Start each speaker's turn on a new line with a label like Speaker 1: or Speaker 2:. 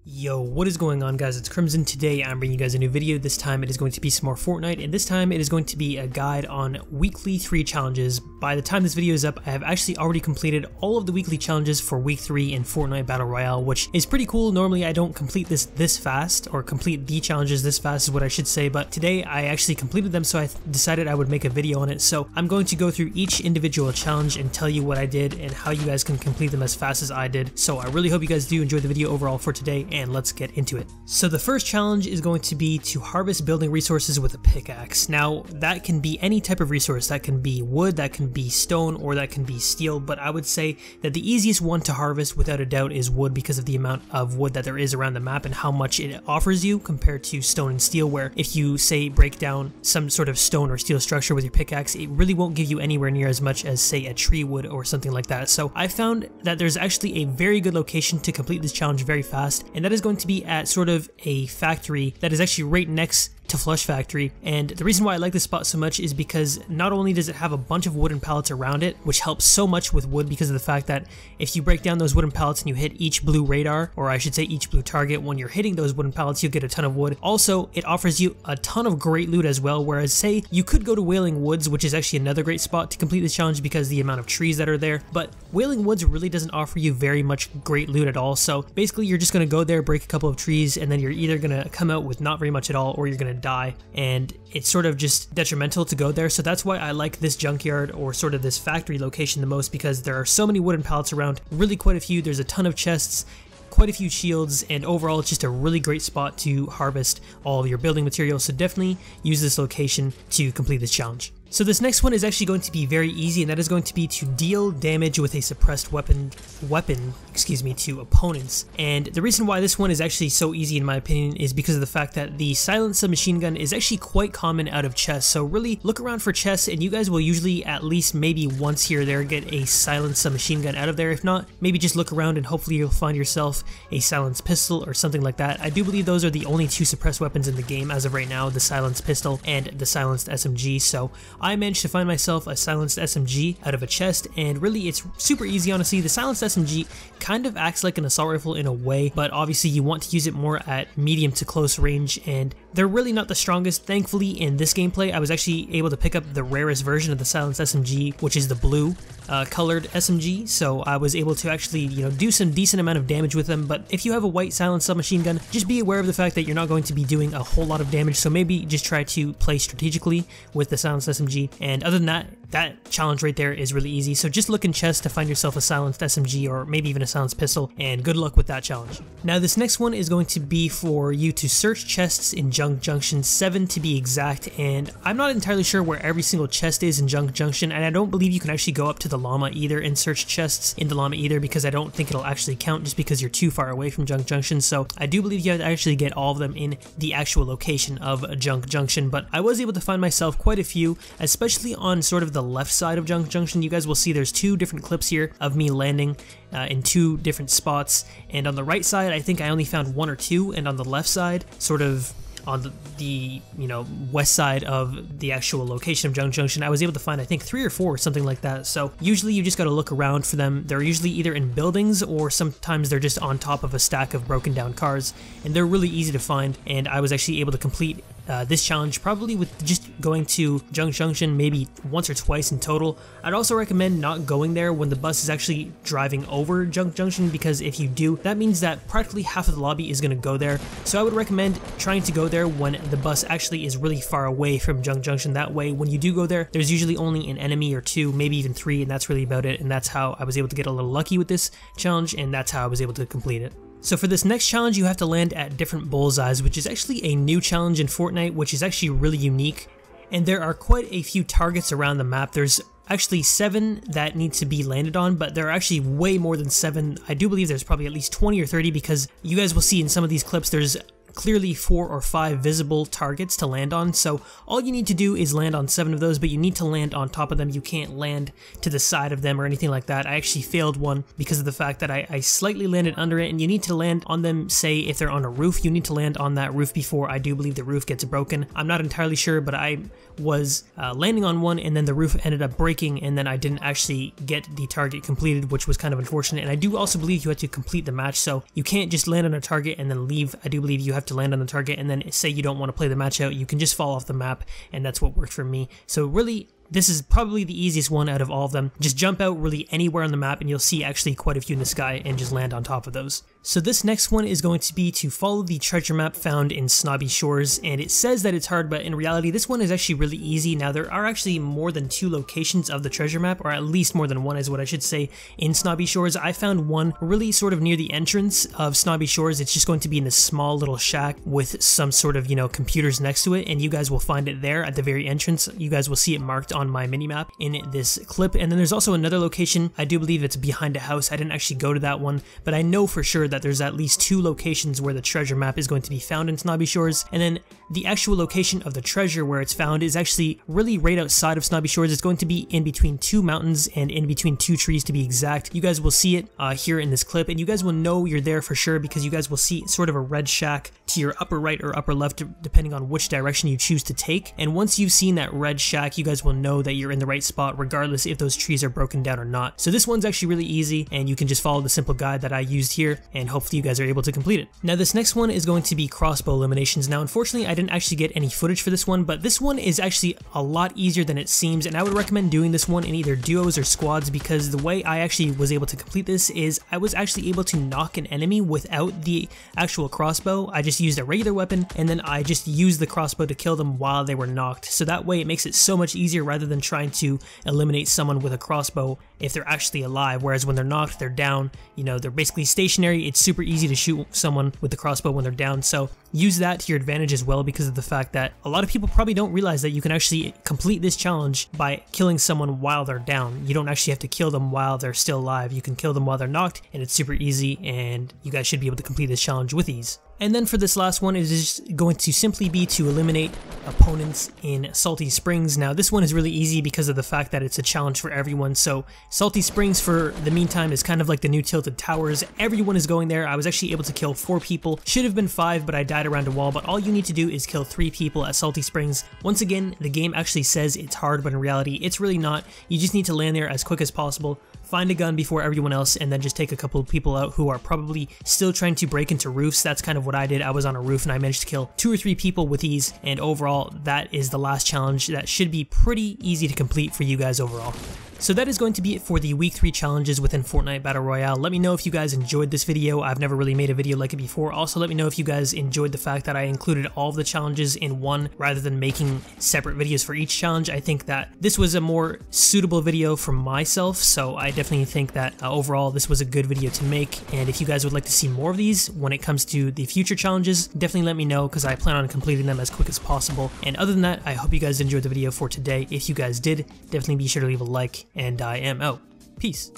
Speaker 1: Yo, what is going on, guys? It's Crimson. Today I'm bringing you guys a new video. This time it is going to be some more Fortnite, and this time it is going to be a guide on weekly 3 challenges. By the time this video is up, I have actually already completed all of the weekly challenges for week 3 in Fortnite Battle Royale, which is pretty cool. Normally I don't complete this fast, or complete the challenges this fast is what I should say, but today I actually completed them, so I decided I would make a video on it. So I'm going to go through each individual challenge and tell you what I did and how you guys can complete them as fast as I did. So I really hope you guys do enjoy the video overall for today, and let's get into it. So the first challenge is going to be to harvest building resources with a pickaxe. Now that can be any type of resource. That can be wood, that can be stone, or that can be steel, but I would say that the easiest one to harvest without a doubt is wood, because of the amount of wood that there is around the map and how much it offers you compared to stone and steel, where if you say break down some sort of stone or steel structure with your pickaxe, it really won't give you anywhere near as much as say a tree would or something like that. So I found that there's actually a very good location to complete this challenge very fast, and that is going to be at sort of a factory that is actually right next to Flush Factory. And the reason why I like this spot so much is because not only does it have a bunch of wooden pallets around it, which helps so much with wood because of the fact that if you break down those wooden pallets and you hit each blue radar, or I should say each blue target, when you're hitting those wooden pallets you'll get a ton of wood. Also, it offers you a ton of great loot as well, whereas say you could go to Wailing Woods, which is actually another great spot to complete this challenge because of the amount of trees that are there, but Wailing Woods really doesn't offer you very much great loot at all. So basically you're just going to go there, break a couple of trees, and then you're either going to come out with not very much at all, or you're going to die, and it's sort of just detrimental to go there. So that's why I like this junkyard, or sort of this factory location, the most, because there are so many wooden pallets around, really quite a few. There's a ton of chests, quite a few shields, and overall it's just a really great spot to harvest all of your building materials. So definitely use this location to complete this challenge. So this next one is actually going to be very easy, and that is going to be to deal damage with a suppressed weapon to opponents. And the reason why this one is actually so easy in my opinion is because of the fact that the silenced submachine gun is actually quite common out of chests. So really look around for chests, and you guys will usually at least maybe once here or there get a silenced submachine gun out of there. If not, maybe just look around and hopefully you'll find yourself a silenced pistol or something like that. I do believe those are the only 2 suppressed weapons in the game as of right now, the silenced pistol and the silenced SMG. So I managed to find myself a silenced SMG out of a chest, and really it's super easy. Honestly, the silenced SMG kind of acts like an assault rifle in a way, but obviously you want to use it more at medium to close range, and they're really not the strongest. Thankfully in this gameplay I was actually able to pick up the rarest version of the silenced SMG, which is the blue colored SMG, so I was able to actually, do some decent amount of damage with them. But if you have a white silenced submachine gun, just be aware of the fact that you're not going to be doing a whole lot of damage, so maybe just try to play strategically with the silenced SMG. And other than that, that challenge right there is really easy. So just look in chests to find yourself a silenced SMG, or maybe even a silenced pistol, and good luck with that challenge. Now this next one is going to be for you to search chests in Junk Junction 7 to be exact, and I'm not entirely sure where every single chest is in Junk Junction, and I don't believe you can actually go up to the llama either and search chests in the llama either, because I don't think it'll actually count just because you're too far away from Junk Junction. So I do believe you have to actually get all of them in the actual location of Junk Junction, but I was able to find myself quite a few, especially on sort of the left side of Junk Junction. You guys will see there's 2 different clips here of me landing in 2 different spots, and on the right side I think I only found 1 or 2, and on the left side, sort of on the west side of the actual location of Junk Junction, I was able to find I think 3 or 4 or something like that. So usually you just got to look around for them. They're usually either in buildings, or sometimes they're just on top of a stack of broken down cars, and they're really easy to find. And I was actually able to complete this challenge probably with just going to Junk Junction maybe once or twice in total. I'd also recommend not going there when the bus is actually driving over Junk Junction, because if you do, that means that practically half of the lobby is going to go there. So I would recommend trying to go there when the bus actually is really far away from Junk Junction. That way when you do go there, there's usually only an enemy or 2, maybe even 3, and that's really about it. And that's how I was able to get a little lucky with this challenge, and that's how I was able to complete it. So for this next challenge you have to land at different bullseyes, which is actually a new challenge in Fortnite, which is actually really unique. And there are quite a few targets around the map. There's actually 7 that need to be landed on, but there are actually way more than 7. I do believe there's probably at least 20 or 30, because you guys will see in some of these clips there's clearly 4 or 5 visible targets to land on, so all you need to do is land on 7 of those, but you need to land on top of them. You can't land to the side of them or anything like that. I actually failed one because of the fact that I slightly landed under it, and you need to land on them. Say if they're on a roof, you need to land on that roof before I do believe the roof gets broken. I'm not entirely sure, but I was landing on one, and then the roof ended up breaking, and then I didn't actually get the target completed, which was kind of unfortunate. And I do also believe you had to complete the match, so you can't just land on a target and then leave. I do believe you have to land on the target, and then say you don't want to play the match out, you can just fall off the map, and that's what worked for me. So really, this is probably the easiest one out of all of them. Just jump out really anywhere on the map and you'll see actually quite a few in the sky and just land on top of those. So this next one is going to be to follow the treasure map found in Snobby Shores, and it says that it's hard, but in reality this one is actually really easy. Now there are actually more than 2 locations of the treasure map, or at least more than one is what I should say, in Snobby Shores. I found one really sort of near the entrance of Snobby Shores. It's just going to be in this small little shack with some sort of, computers next to it, and you guys will find it there at the very entrance. You guys will see it marked on my minimap in this clip. And then there's also another location. I do believe it's behind a house. I didn't actually go to that one, but I know for sure that there's at least 2 locations where the treasure map is going to be found in Snobby Shores. And then the actual location of the treasure where it's found is actually really right outside of Snobby Shores. It's going to be in between 2 mountains and in between 2 trees to be exact. You guys will see it here in this clip, and you guys will know you're there for sure because you guys will see sort of a red shack to your upper right or upper left depending on which direction you choose to take. And once you've seen that red shack, you guys will know that you're in the right spot regardless if those trees are broken down or not. So this one's actually really easy, and you can just follow the simple guide that I used here, and hopefully you guys are able to complete it. Now this next one is going to be crossbow eliminations. Now unfortunately I didn't actually get any footage for this one, but this one is actually a lot easier than it seems, and I would recommend doing this one in either duos or squads, because the way I actually was able to complete this is I was actually able to knock an enemy without the actual crossbow. I just used a regular weapon, and then I just used the crossbow to kill them while they were knocked. So that way it makes it so much easier rather than trying to eliminate someone with a crossbow if they're actually alive, whereas when they're knocked, they're down, they're basically stationary. It's super easy to shoot someone with the crossbow when they're down, so use that to your advantage as well, because of the fact that a lot of people probably don't realize that you can actually complete this challenge by killing someone while they're down. You don't actually have to kill them while they're still alive. You can kill them while they're knocked, and it's super easy, and you guys should be able to complete this challenge with ease. And then for this last one, it is going to simply be to eliminate opponents in Salty Springs. Now this one is really easy because of the fact that it's a challenge for everyone. So Salty Springs for the meantime is kind of like the new Tilted Towers. Everyone is going there. I was actually able to kill 4 people. Should have been 5, but I died around a wall. But all you need to do is kill 3 people at Salty Springs. Once again, the game actually says it's hard, but in reality it's really not. You just need to land there as quick as possible, find a gun before everyone else, and then just take a couple of people out who are probably still trying to break into roofs. That's kind of what I did. I was on a roof and I managed to kill 2 or 3 people with ease, and overall that is the last challenge. That should be pretty easy to complete for you guys overall. So that is going to be it for the week 3 challenges within Fortnite Battle Royale. Let me know if you guys enjoyed this video. I've never really made a video like it before. Also let me know if you guys enjoyed the fact that I included all of the challenges in one rather than making separate videos for each challenge. I think that this was a more suitable video for myself, so I definitely think that overall this was a good video to make. And if you guys would like to see more of these when it comes to the future challenges, definitely let me know, because I plan on completing them as quick as possible. And other than that, I hope you guys enjoyed the video for today. If you guys did, definitely be sure to leave a like, and I am out. Peace.